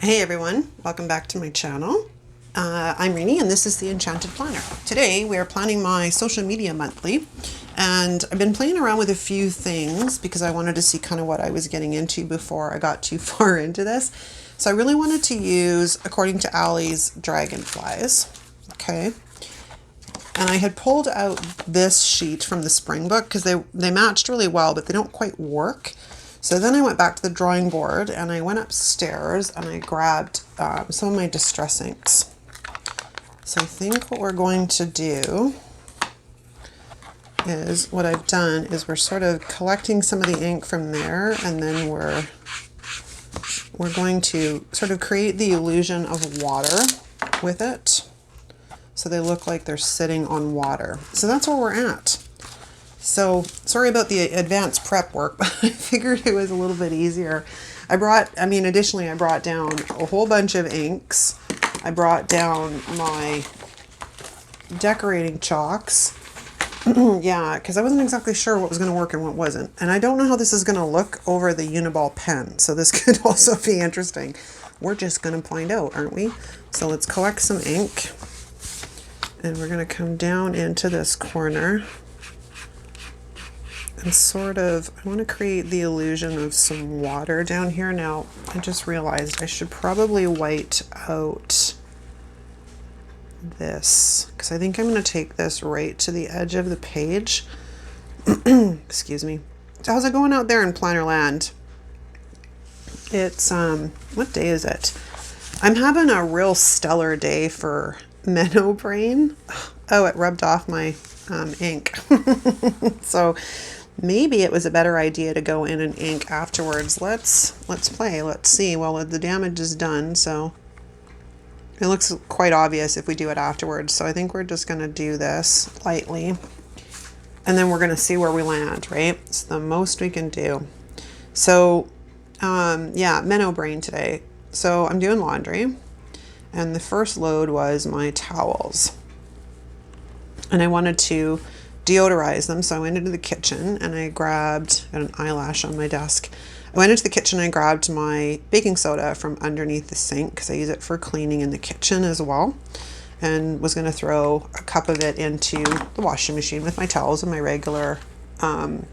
Hey everyone, welcome back to my channel. I'm Rini and this is the Enchanted Planner. Today we are planning my social media monthly, and I've been playing around with a few things because I wanted to see kind of what I was getting into before I got too far into this. So I really wanted to use, according to Ali's, dragonflies. Okay. And I had pulled out this sheet from the spring book because they matched really well, but they don't quite work. So then I went back to the drawing board and I went upstairs and I grabbed some of my distress inks. So I think what we're going to do is, what I've done is we're sort of collecting some of the ink from there, and then we're going to sort of create the illusion of water with it. So they look like they're sitting on water. So that's where we're at. So sorry about the advanced prep work, but I figured it was a little bit easier. Additionally, I brought down a whole bunch of inks. I brought down my decorating chalks. Yeah, because I wasn't exactly sure what was going to work and what wasn't. And I don't know how this is going to look over the Uniball pen. So this could also be interesting. We're just going to find out, aren't we? So let's collect some ink. And we're going to come down into this corner. And sort of, I want to create the illusion of some water down here. Now, I just realized I should probably white out this, because I think I'm going to take this right to the edge of the page. Excuse me. So how's it going out there in Planner Land? It's, what day is it? I'm having a real stellar day for Menno Brain. Oh, it rubbed off my ink. So maybe it was a better idea to go in and ink afterwards. Let's play. Let's see. Well, the damage is done, so it looks quite obvious if we do it afterwards. So I think we're just going to do this lightly, and then we're going to see where we land, right? It's the most we can do. So, yeah, Menno Brain today. So I'm doing laundry, and the first load was my towels. And I wanted to deodorize them, so I went into the kitchen and I grabbed an eyelash on my desk. I went into the kitchen and I grabbed my baking soda from underneath the sink because I use it for cleaning in the kitchen as well, and was going to throw a cup of it into the washing machine with my towels and my regular, what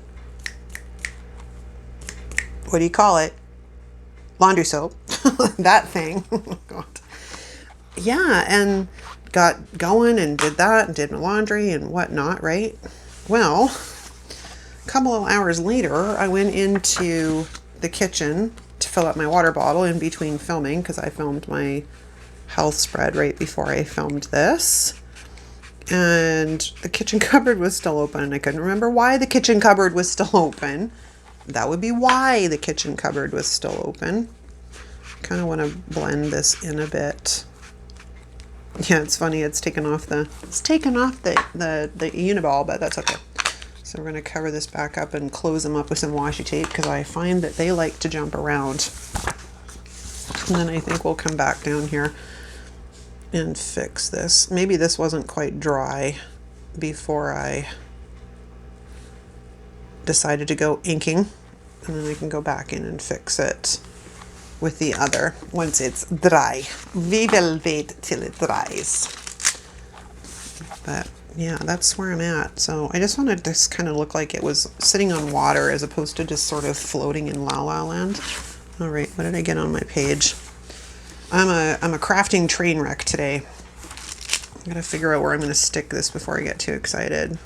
do you call it? Laundry soap. That thing. Oh, God. Yeah, and got going and did that and did my laundry and whatnot, right? Well, a couple of hours later, I went into the kitchen to fill up my water bottle in between filming, because I filmed my health spread right before I filmed this. And the kitchen cupboard was still open, and I couldn't remember why the kitchen cupboard was still open. That would be why the kitchen cupboard was still open. Kind of want to blend this in a bit. Yeah, it's funny. It's taken off the Uniball, but that's okay. So we're going to cover this back up and close them up with some washi tape, because I find that they like to jump around. And then I think we'll come back down here and fix this. Maybe this wasn't quite dry before I decided to go inking, and then I can go back in and fix it with the other once it's dry. We will wait till it dries. But yeah, that's where I'm at. So I just wanted this kind of look like it was sitting on water as opposed to just sort of floating in La La Land. All right, what did I get on my page? I'm a crafting train wreck today. I gotta figure out where I'm gonna stick this before I get too excited.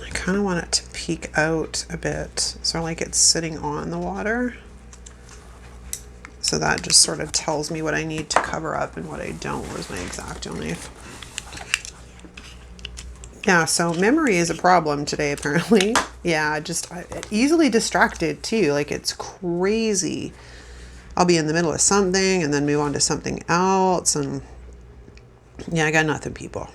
I kind of want it to peek out a bit, so like it's sitting on the water. So that just sort of tells me what I need to cover up and what I don't. Where's my X-Acto knife? Yeah, so memory is a problem today, apparently. Yeah, easily distracted too. Like, it's crazy. I'll be in the middle of something and then move on to something else. And yeah, I got nothing, people.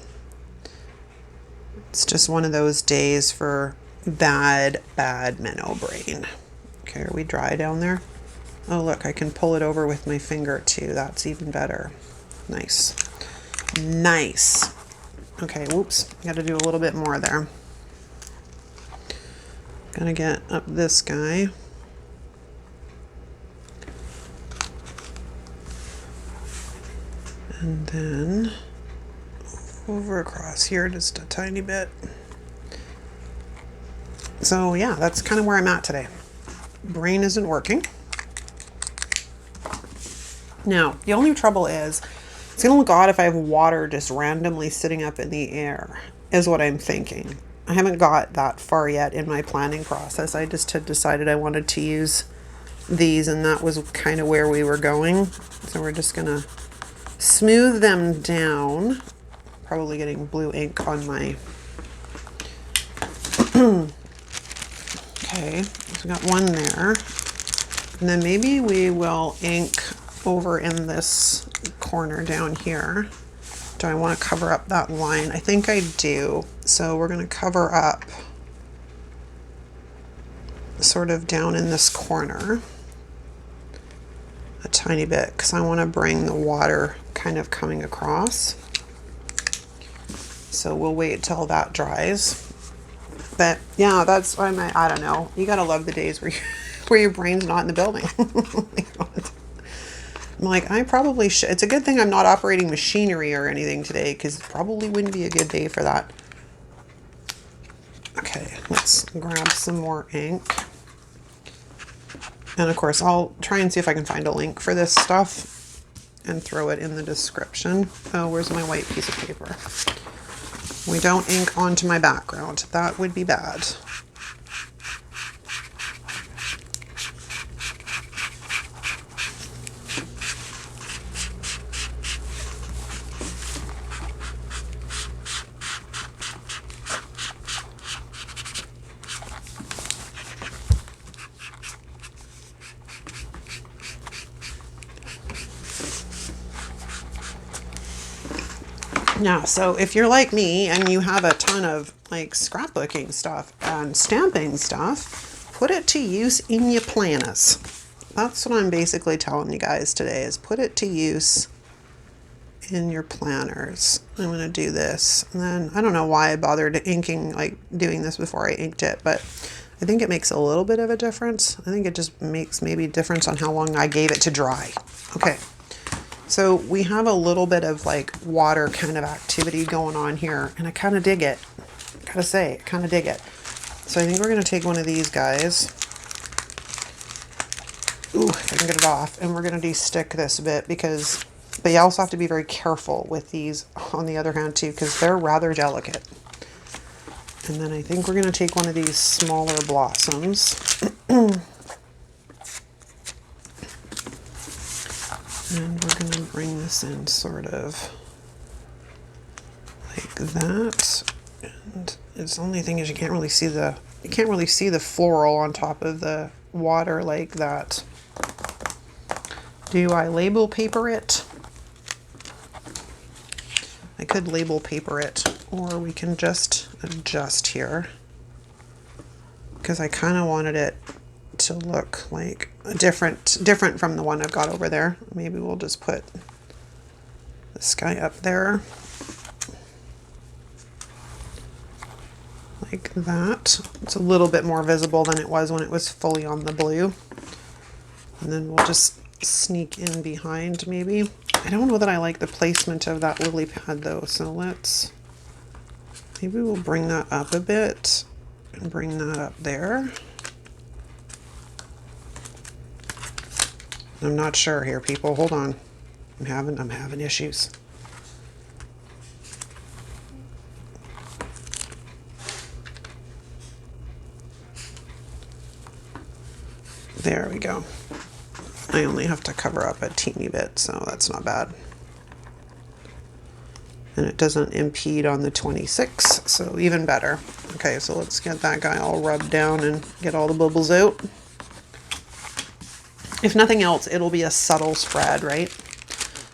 It's just one of those days for bad Menno Brain. Okay, are we dry down there? Oh, look, I can pull it over with my finger too. That's even better. Nice. Nice. Okay, whoops. Got to do a little bit more there. Gonna get up this guy. And then over across here just a tiny bit. So yeah, that's kind of where I'm at today. Brain isn't working. Now, the only trouble is, it's gonna look odd if I have water just randomly sitting up in the air, is what I'm thinking. I haven't got that far yet in my planning process. I just had decided I wanted to use these, and that was kind of where we were going. So we're just gonna smooth them down. Probably getting blue ink on my... Okay, so we got one there. And then maybe we will ink over in this corner down here. Do I want to cover up that line? I think I do. So we're going to cover up sort of down in this corner a tiny bit, because I want to bring the water kind of coming across. So we'll wait till that dries. But yeah, that's, I don't know. You gotta love the days where where your brain's not in the building. I'm like, I probably should. It's a good thing I'm not operating machinery or anything today, because it probably wouldn't be a good day for that. Okay, let's grab some more ink. And of course, I'll try and see if I can find a link for this stuff and throw it in the description. Oh, where's my white piece of paper? We don't ink onto my background. That would be bad. Now, so if you're like me and you have a ton of like scrapbooking stuff and stamping stuff, put it to use in your planners. That's what I'm basically telling you guys today, is put it to use in your planners. I'm going to do this. And then I don't know why I bothered inking, like doing this before I inked it, but I think it makes a little bit of a difference. I think it just makes maybe a difference on how long I gave it to dry. Okay. So we have a little bit of like water kind of activity going on here, and I kind of dig it. Gotta say, I kind of dig it. So I think we're going to take one of these guys. Ooh, if I can get it off. And we're going to de-stick this a bit, because, but you also have to be very careful with these on the other hand too, because they're rather delicate. And then I think we're going to take one of these smaller blossoms. And we're going to bring this in sort of like that. And it's the only thing is you can't really see the floral on top of the water like that. Do I label paper it? I could label paper it, or we can just adjust here, because I kind of wanted it to look like different from the one I've got over there. Maybe we'll just put this guy up there like that. It's a little bit more visible than it was when it was fully on the blue. And then we'll just sneak in behind maybe. I don't know that I like the placement of that lily pad though, so maybe we'll bring that up a bit and bring that up there. I'm not sure here, people. Hold on. I'm having issues. There we go. I only have to cover up a teeny bit, so that's not bad. And it doesn't impede on the 26, so even better. Okay, so let's get that guy all rubbed down and get all the bubbles out. If nothing else, it'll be a subtle spread, right?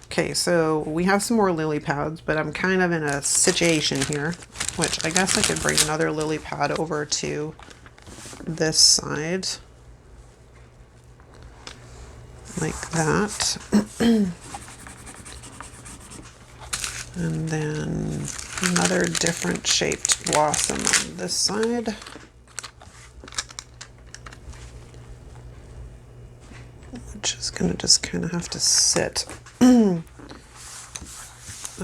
Okay, so we have some more lily pads, but I'm kind of in a situation here, which I guess I could bring another lily pad over to this side. Like that. And then another different shaped blossom on this side. Which is going to just kind of have to sit.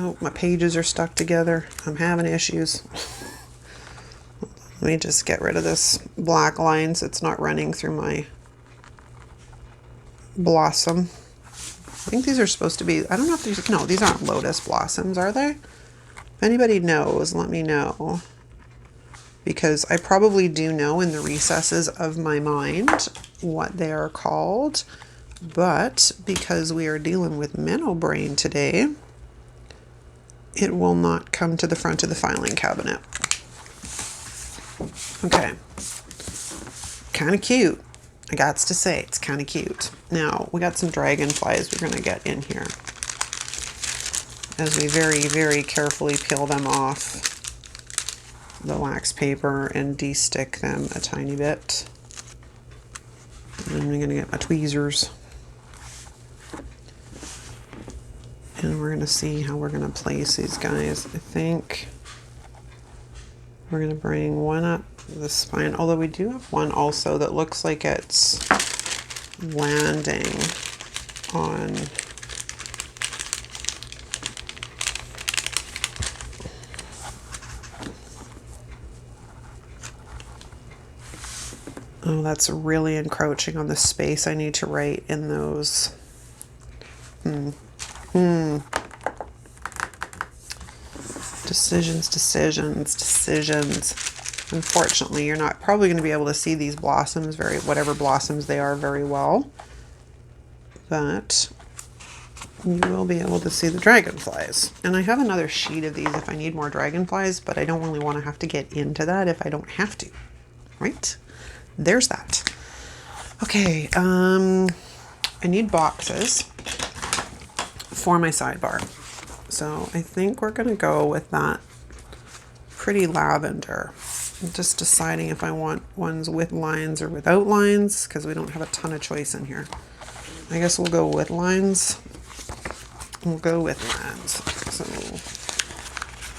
Oh, my pages are stuck together. I'm having issues. Let me just get rid of this black line so it's not running through my blossom. I think these are supposed to be, I don't know if these, no, these aren't lotus blossoms, are they? If anybody knows, let me know. Because I probably do know in the recesses of my mind what they are called. But because we are dealing with minnow brain today, it will not come to the front of the filing cabinet. Okay. Kind of cute. I got to say, it's kind of cute. Now, we got some dragonflies we're going to get in here as we very, very carefully peel them off the wax paper and de-stick them a tiny bit. And I'm going to get my tweezers. And we're going to see how we're going to place these guys. I think we're going to bring one up the spine, although we do have one also that looks like it's landing on oh, that's really encroaching on the space I need to write in those. Decisions, decisions, decisions. Unfortunately, you're not probably going to be able to see these blossoms, whatever blossoms they are, very well. But you will be able to see the dragonflies. And I have another sheet of these if I need more dragonflies, but I don't really want to have to get into that if I don't have to. Right? There's that. Okay, I need boxes for my sidebar. So I think we're going to go with that pretty lavender. I'm just deciding if I want ones with lines or without lines, because we don't have a ton of choice in here. I guess we'll go with lines. We'll go with lines. So,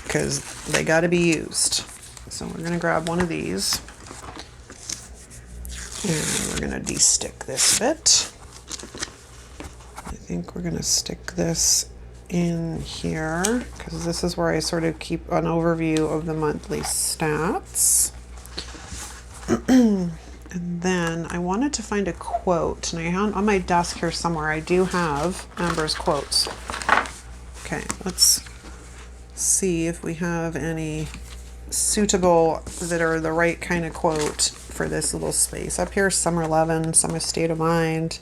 because they got to be used. So we're going to grab one of these. And we're going to de-stick this bit. I think we're going to stick this in here because this is where I sort of keep an overview of the monthly stats. And then I wanted to find a quote, and I found on my desk here somewhere I do have Amber's quotes. Okay, let's see if we have any suitable that are the right kind of quote for this little space. Up here, summer lovin', summer state of mind.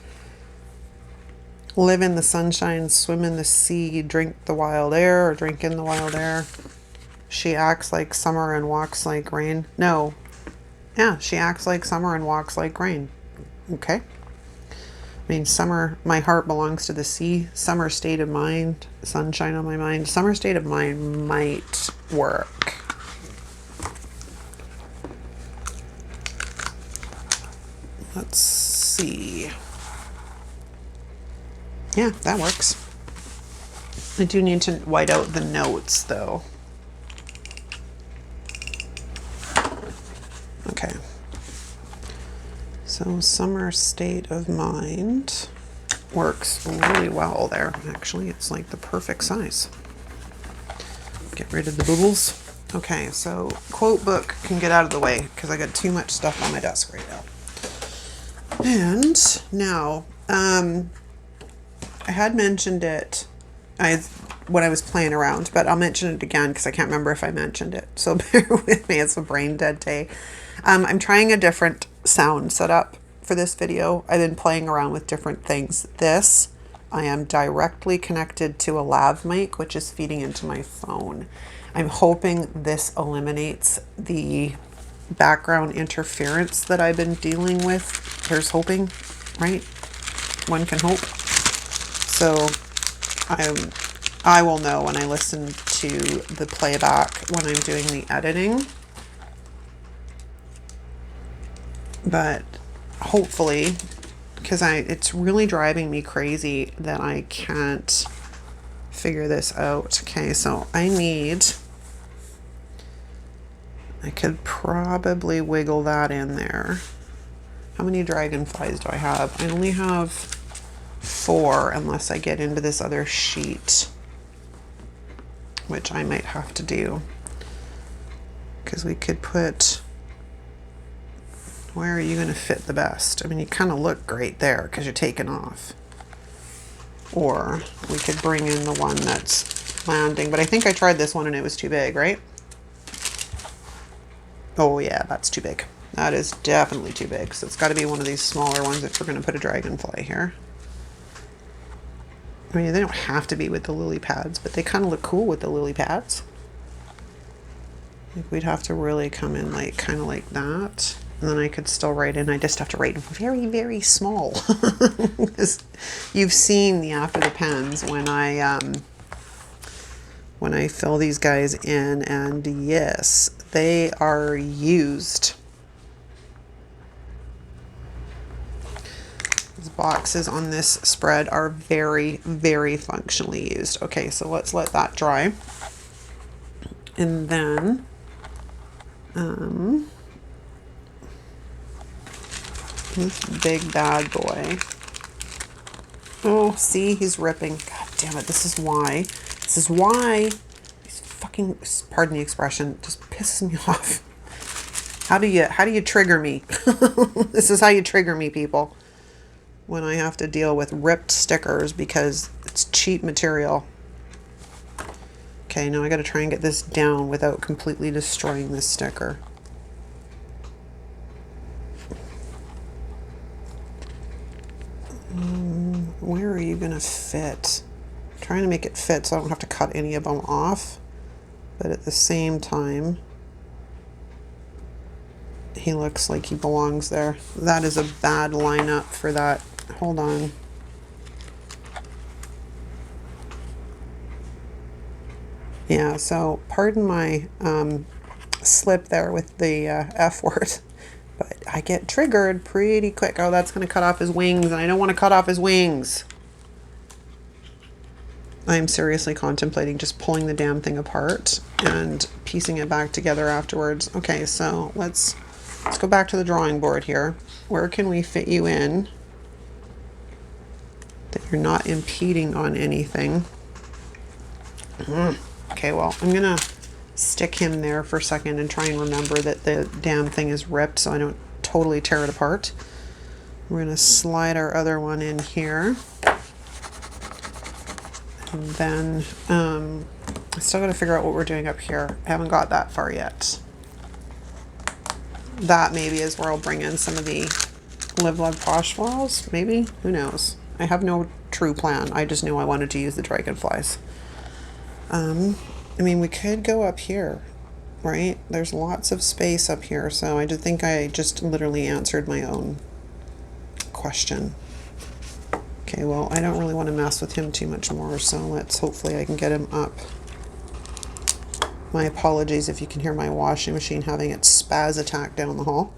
Live in the sunshine, swim in the sea, drink the wild air, or drink in the wild air. She acts like summer and walks like rain. No. Yeah, she acts like summer and walks like rain. Okay. I mean, summer, my heart belongs to the sea. Summer state of mind, sunshine on my mind. Summer state of mind might work. Let's see. Yeah, that works. I do need to white out the notes though. Okay. So summer state of mind works really well there. Actually, it's like the perfect size. Get rid of the bubbles. Okay, so quote book can get out of the way because I got too much stuff on my desk right now. And now, I had mentioned it when I was playing around, but I'll mention it again because I can't remember if I mentioned it. So bear with me, it's a brain dead day. I'm trying a different sound setup for this video. I've been playing around with different things. This, I am directly connected to a lav mic, which is feeding into my phone. I'm hoping this eliminates the background interference that I've been dealing with. Here's hoping, right? One can hope. So I will know when I listen to the playback when I'm doing the editing. But hopefully, because it's really driving me crazy that I can't figure this out. Okay, so I could probably wiggle that in there. How many dragonflies do I have? I only have 4 unless I get into this other sheet. which I might have to do. Because we could put, where are you going to fit the best? I mean, you kind of look great there because you're taking off. Or we could bring in the one that's landing. But I think I tried this one and it was too big, right? Oh yeah, that's too big. That is definitely too big. So it's got to be one of these smaller ones if we're going to put a dragonfly here. I mean, they don't have to be with the lily pads, but they kind of look cool with the lily pads. I think we'd have to really come in like kind of like that. And then I could still write in. I just have to write very, very small. Because you've seen the after the pens when I fill these guys in, and yes, they are used. These boxes on this spread are very, very functionally used. Okay, so let's let that dry. And then this big bad boy. Oh, see, he's ripping. God damn it, this is why. This is why these fucking, pardon the expression, just pisses me off. How do you trigger me? This is how you trigger me, people. When I have to deal with ripped stickers because it's cheap material. Okay, now I got to try and get this down without completely destroying this sticker. Where are you gonna fit? I'm trying to make it fit so I don't have to cut any of them off, but at the same time he looks like he belongs there. That is a bad lineup for that. Hold on. Yeah, so pardon my slip there with the F word. But I get triggered pretty quick. Oh, that's going to cut off his wings, and I don't want to cut off his wings. I'm seriously contemplating just pulling the damn thing apart and piecing it back together afterwards. Okay, so let's go back to the drawing board here. Where can we fit you in that you're not impeding on anything? Okay, well, I'm going to stick him there for a second and try and remember that the damn thing is ripped so I don't totally tear it apart. We're going to slide our other one in here. And then I still got to figure out what we're doing up here. I haven't got that far yet. That maybe is where I'll bring in some of the Live Love Posh files. Maybe? Who knows? I have no true plan. I just knew I wanted to use the dragonflies. I mean, we could go up here, right? There's lots of space up here, so I think I just literally answered my own question. Okay, well, I don't really want to mess with him too much more, so hopefully I can get him up. My apologies if you can hear my washing machine having its spaz attack down the hall.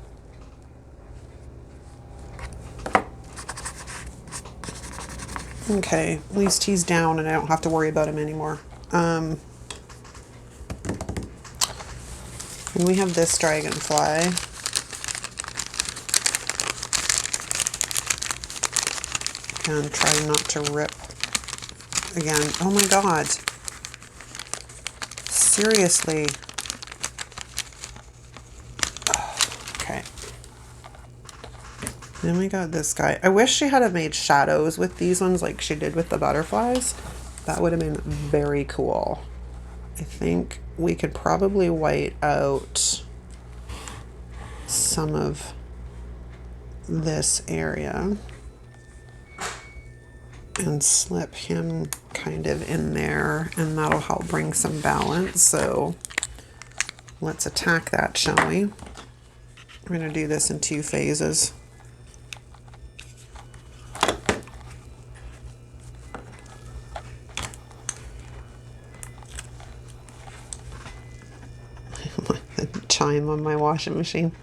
Okay, at least he's down and I don't have to worry about him anymore. And we have this dragonfly. And try not to rip again. Oh my god. Seriously. Oh, okay. Then we got this guy. I wish she had made shadows with these ones like she did with the butterflies. That would have been very cool. I think we could probably white out some of this area and slip him kind of in there, and that'll help bring some balance. So let's attack that, shall we? We're going to do this in 2 phases. Chime on my washing machine.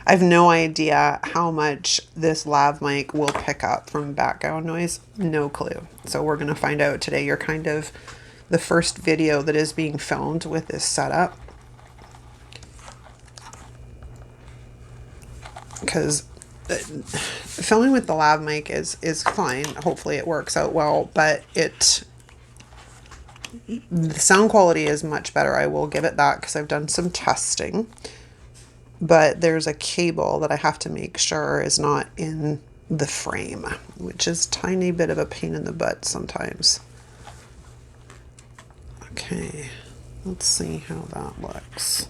I have no idea how much this lav mic will pick up from background noise. No clue. So we're going to find out today. You're kind of the first video that is being filmed with this setup. Because filming with the lav mic is fine. Hopefully it works out well, but The sound quality is much better. I will give it that because I've done some testing. But there's a cable that I have to make sure is not in the frame, which is a tiny bit of a pain in the butt sometimes. Okay, let's see how that looks.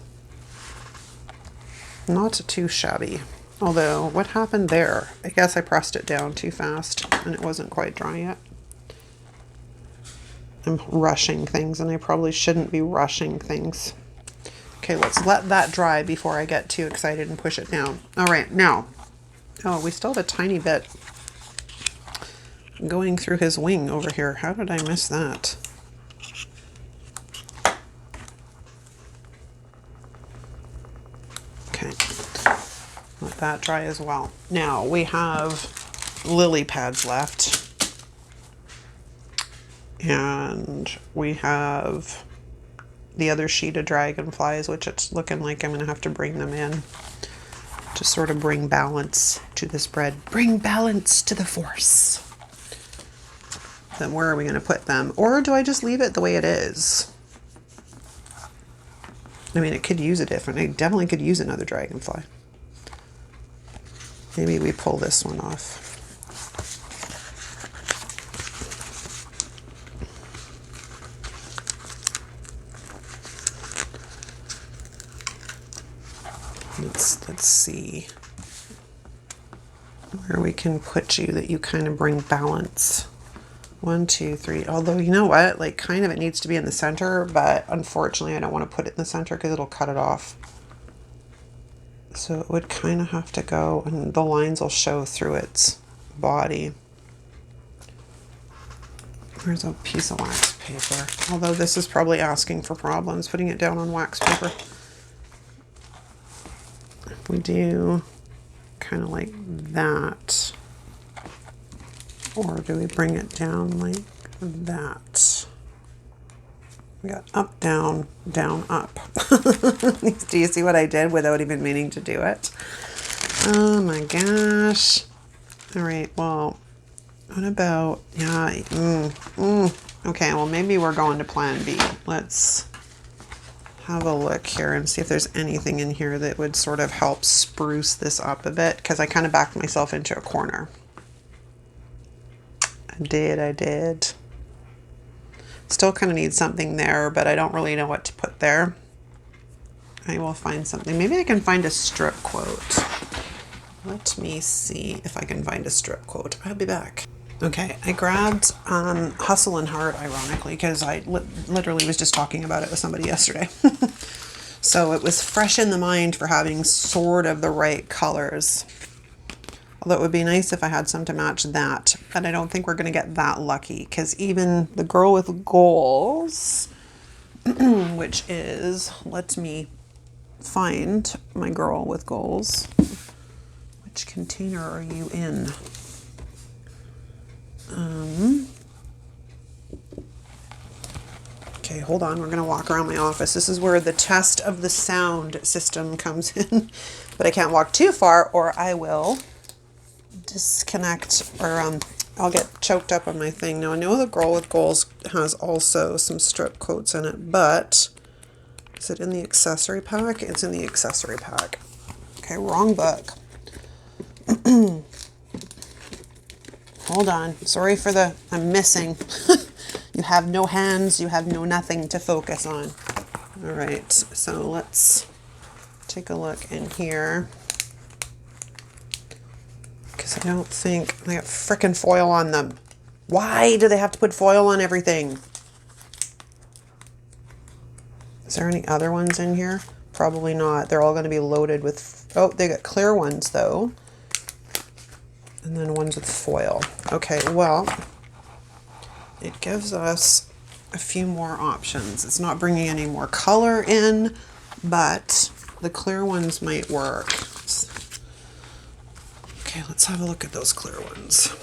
Not too shabby. Although, what happened there? I guess I pressed it down too fast and it wasn't quite dry yet. I'm rushing things and I probably shouldn't be rushing things. Okay, let's let that dry before I get too excited and push it down. All right, now, oh, we still have a tiny bit going through his wing over here. How did I miss that? Okay, let that dry as well. Now we have lily pads left. And we have the other sheet of dragonflies, which it's looking like I'm going to have to bring them in to sort of bring balance to the spread. Bring balance to the force. Then where are we going to put them? Or do I just leave it the way it is? I mean, it could use a different. I definitely could use another dragonfly. Maybe we pull this one off. Let's see where we can put you that you kind of bring balance. 1, 2, 3. Although, you know what? Like, kind of it needs to be in the center, but unfortunately I don't want to put it in the center because it'll cut it off. So it would kind of have to go, and the lines will show through its body. Where's a piece of wax paper? Although this is probably asking for problems, putting it down on wax paper. We do kind of like that, or do we bring it down like that? We got up, down, down, up. Do you see what I did without even meaning to do it? Oh my gosh. All right, well, what about, yeah, okay, well, maybe we're going to plan B. Let's have a look here and see if there's anything in here that would sort of help spruce this up a bit, because I kind of backed myself into a corner. I did. Still kind of need something there, but I don't really know what to put there. I will find something. Maybe I can find a strip quote. Let me see if I can find a strip quote. I'll be back. Okay, I grabbed Hustle and Heart, ironically, because I literally was just talking about it with somebody yesterday. So it was fresh in the mind for having sort of the right colors. Although it would be nice if I had some to match that, but I don't think we're going to get that lucky, because even the girl with goals, which is, let me find my girl with goals. Which container are you in? Okay, hold on. We're going to walk around my office. This is where the test of the sound system comes in. But I can't walk too far or I will disconnect, or I'll get choked up on my thing. Now, I know the girl with goals has also some strip quotes in it, but is it in the accessory pack? It's in the accessory pack. Okay, wrong book. Hold on. Sorry for the, I'm missing. You have no hands, you have no nothing to focus on. All right, so let's take a look in here. Because I don't think, they got frickin' foil on them. Why do they have to put foil on everything? Is there any other ones in here? Probably not. They're all going to be loaded with, oh, they got clear ones though. And then ones with foil. Okay, well, it gives us a few more options. It's not bringing any more color in, but the clear ones might work. Okay, let's have a look at those clear ones.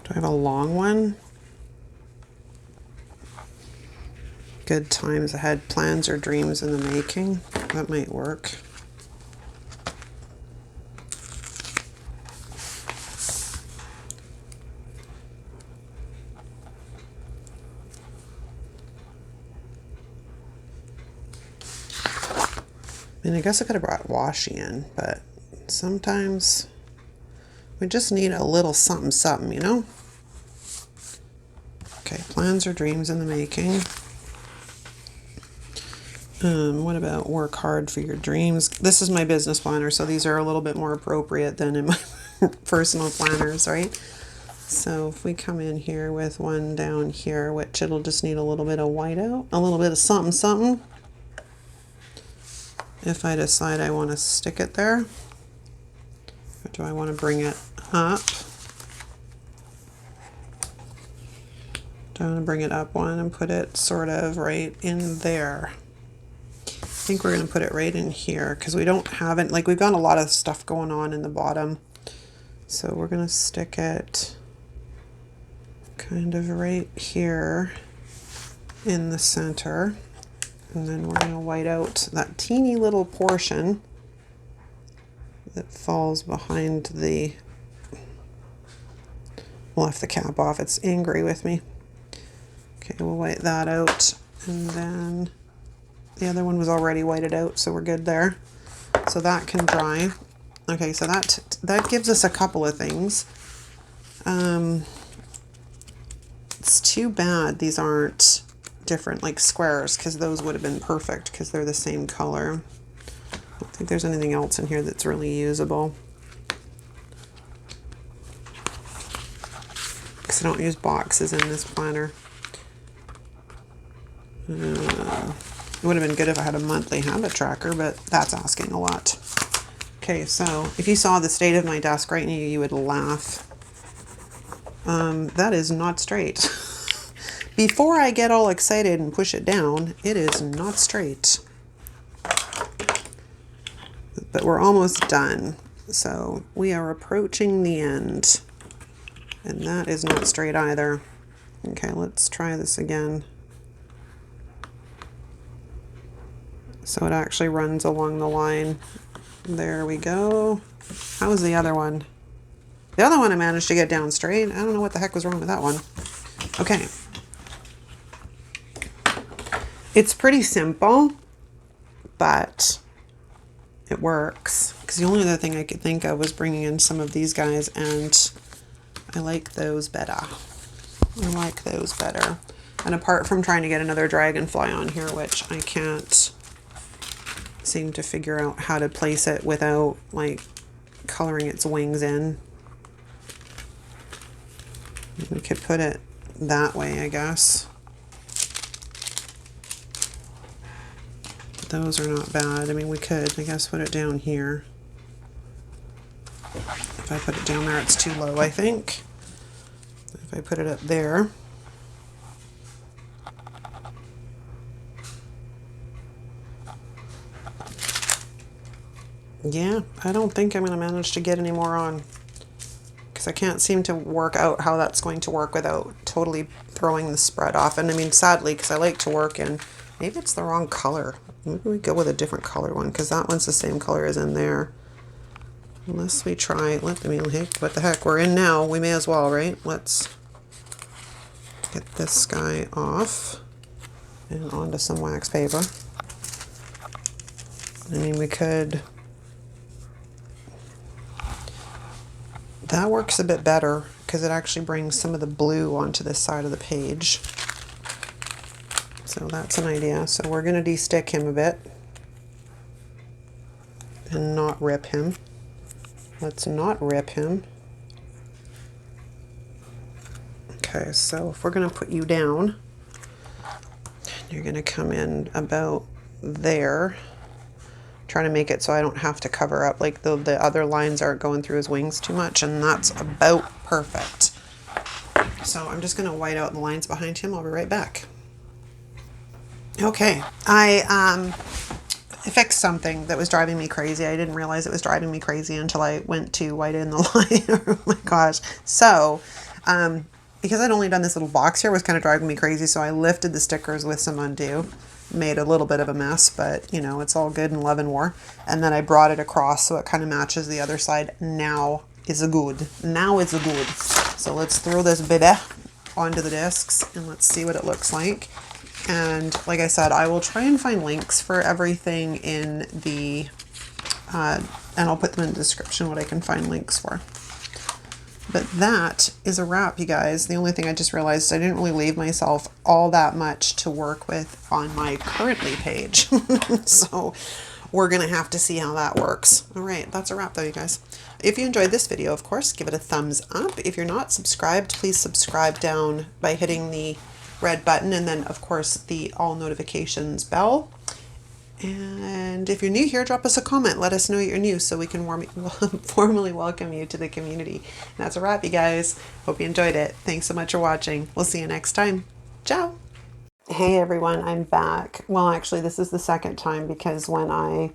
Do I have a long one? Good times ahead, plans or dreams in the making. That might work. And I guess I could have brought washi in, but sometimes we just need a little something, something, you know? Okay, plans or dreams in the making. What about work hard for your dreams? This is my business planner, so these are a little bit more appropriate than in my personal planners, right? So if we come in here with one down here, which it'll just need a little bit of whiteout, a little bit of something, something. If I decide I want to stick it there, or do I want to bring it up? Do I want to bring it up one and put it sort of right in there? I think we're going to put it right in here because we don't have it, like we've got a lot of stuff going on in the bottom. So we're going to stick it kind of right here in the center. And then we're going to white out that teeny little portion that falls behind the, left the cap off, it's angry with me. Okay, we'll white that out, and then the other one was already whited out, so we're good there. So that can dry. Okay, so that gives us a couple of things. It's too bad these aren't different, like squares, because those would have been perfect because they're the same color. I don't think there's anything else in here that's really usable. Because I don't use boxes in this planner. It would have been good if I had a monthly habit tracker, but that's asking a lot. Okay, so if you saw the state of my desk right now, you would laugh. That is not straight. Before I get all excited and push it down, it is not straight. But we're almost done. So we are approaching the end. And that is not straight either. Okay, let's try this again. So it actually runs along the line. There we go. How was the other one? The other one I managed to get down straight. I don't know what the heck was wrong with that one. Okay. It's pretty simple, but it works. Because the only other thing I could think of was bringing in some of these guys, and I like those better. I like those better. And apart from trying to get another dragonfly on here, which I can't seem to figure out how to place it without like coloring its wings in. We could put it that way, I guess. Those are not bad. I mean, we could, I guess, put it down here. If I put it down there, it's too low, I think. If I put it up there. Yeah, I don't think I'm going to manage to get any more on. Because I can't seem to work out how that's going to work without totally throwing the spread off. And I mean, sadly, because I like to work in, maybe it's the wrong color. Maybe we go with a different color one, because that one's the same color as in there. Unless we try, what the heck, we're in now. We may as well, right? Let's get this guy off and onto some wax paper. I mean, we could, that works a bit better because it actually brings some of the blue onto this side of the page. So that's an idea. So we're going to de-stick him a bit and not rip him. Let's not rip him. Okay, so if we're going to put you down, you're going to come in about there. Trying to make it so I don't have to cover up, like the other lines aren't going through his wings too much, and that's about perfect. So I'm just going to white out the lines behind him. I'll be right back. Okay, I fixed something that was driving me crazy. I didn't realize it was driving me crazy until I went to white in the line. Oh my gosh. So, because I'd only done this little box here, it was kind of driving me crazy, so I lifted the stickers with some undo. Made a little bit of a mess, but you know, it's all good in love and war. And then I brought it across so it kind of matches the other side. Now is a good. Now is a good. So let's throw this baby onto the discs and let's see what it looks like. And like I said, I will try and find links for everything in the, and I'll put them in the description what I can find links for. But that is a wrap, you guys. The only thing I just realized, I didn't really leave myself all that much to work with on my currently page. So we're going to have to see how that works. All right, that's a wrap though, you guys. If you enjoyed this video, of course, give it a thumbs up. If you're not subscribed, please subscribe down by hitting the red button and then, of course, the all notifications bell. And if you're new here, drop us a comment. Let us know you're new so we can formally welcome you to the community. And that's a wrap, you guys. Hope you enjoyed it. Thanks so much for watching. We'll see you next time. Ciao. Hey, everyone. I'm back. Well, actually, this is the second time because when I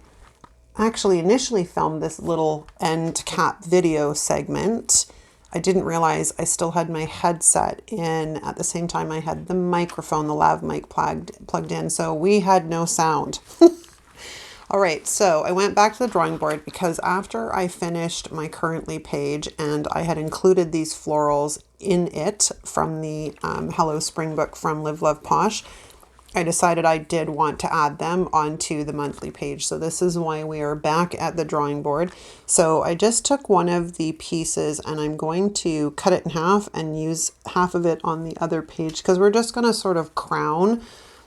actually initially filmed this little end cap video segment, I didn't realize I still had my headset in at the same time I had the microphone, the lav mic plugged in, so we had no sound. All right, so I went back to the drawing board because after I finished my currently page and I had included these florals in it from the Hello Spring book from Live Love Posh, I decided I did want to add them onto the monthly page. So this is why we are back at the drawing board. So I just took one of the pieces and I'm going to cut it in half and use half of it on the other page because we're just going to sort of crown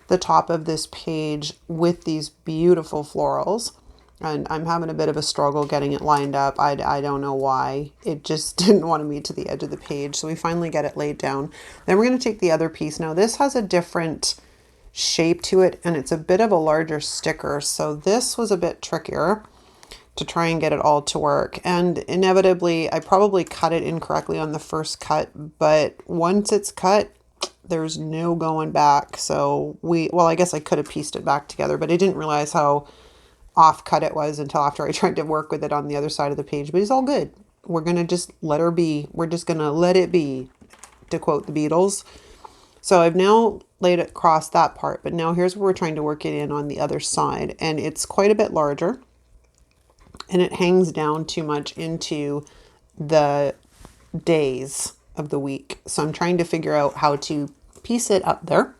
the top of this page with these beautiful florals. And I'm having a bit of a struggle getting it lined up. I don't know why. It just didn't want to meet to the edge of the page. So we finally get it laid down. Then we're going to take the other piece. Now this has a different shape to it and it's a bit of a larger sticker, so this was a bit trickier to try and get it all to work, and inevitably I probably cut it incorrectly on the first cut, but once it's cut there's no going back. So well, I guess I could have pieced it back together, but I didn't realize how off cut it was until after I tried to work with it on the other side of the page. But it's all good. We're gonna just let her be. We're just gonna let it be, to quote the Beatles. So I've now laid it across that part, but now here's where we're trying to work it in on the other side. And it's quite a bit larger and it hangs down too much into the days of the week. So I'm trying to figure out how to piece it up there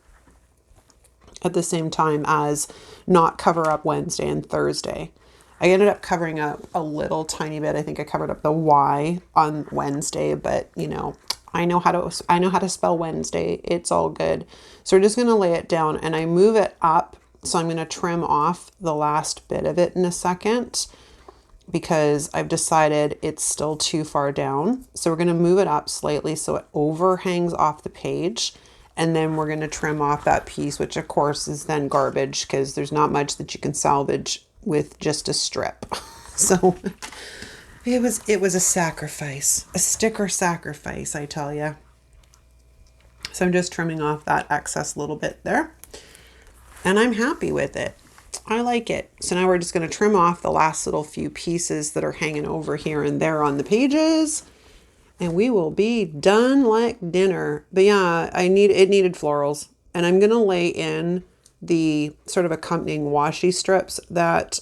at the same time as not cover up Wednesday and Thursday. I ended up covering up a little tiny bit. I think I covered up the Y on Wednesday, but you know, I know how to spell Wednesday. It's all good. So we're just going to lay it down and I move it up. So I'm going to trim off the last bit of it in a second because I've decided it's still too far down. So we're going to move it up slightly so it overhangs off the page. And then we're going to trim off that piece, which of course is then garbage because there's not much that you can salvage with just a strip. So it was a sacrifice, a sticker sacrifice, I tell you. So I'm just trimming off that excess little bit there. And I'm happy with it. I like it. So now we're just going to trim off the last little few pieces that are hanging over here and there on the pages. And we will be done like dinner. But yeah, it needed florals. And I'm going to lay in the sort of accompanying washi strips that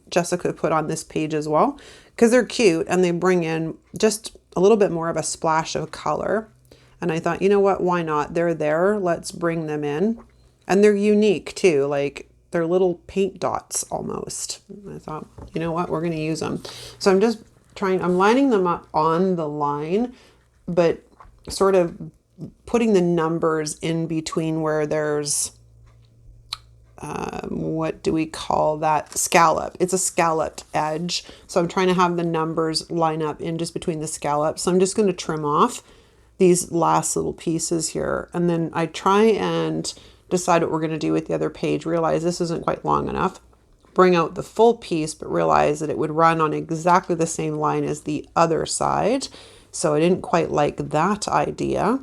Jessica put on this page as well, because they're cute and they bring in just a little bit more of a splash of color. And I thought, you know what, why not? They're there, let's bring them in. And they're unique too, like they're little paint dots almost. I thought, you know what, we're going to use them. So I'm lining them up on the line, but sort of putting the numbers in between where there's what do we call that? Scallop. It's a scalloped edge. So I'm trying to have the numbers line up in just between the scallops. So I'm just going to trim off these last little pieces here. And then I try and decide what we're going to do with the other page. Realize this isn't quite long enough. Bring out the full piece, but realize that it would run on exactly the same line as the other side. So I didn't quite like that idea.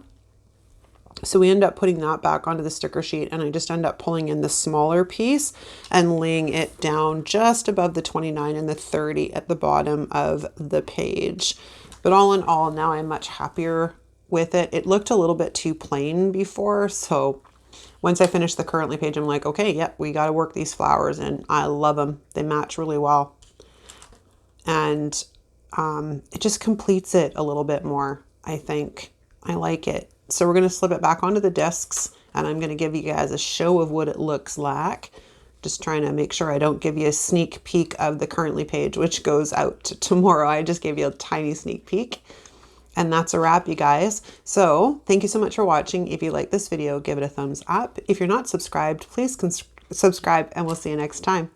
So we end up putting that back onto the sticker sheet and I just end up pulling in the smaller piece and laying it down just above the 29 and the 30 at the bottom of the page. But all in all, now I'm much happier with it. It looked a little bit too plain before. So once I finished the currently page, I'm like, okay, yep, we got to work these flowers and I love them. They match really well. And it just completes it a little bit more, I think. I like it. So we're going to slip it back onto the discs and I'm going to give you guys a show of what it looks like. Just trying to make sure I don't give you a sneak peek of the currently page, which goes out tomorrow. I just gave you a tiny sneak peek. And that's a wrap, you guys. So thank you so much for watching. If you like this video, give it a thumbs up. If you're not subscribed, please subscribe, and we'll see you next time.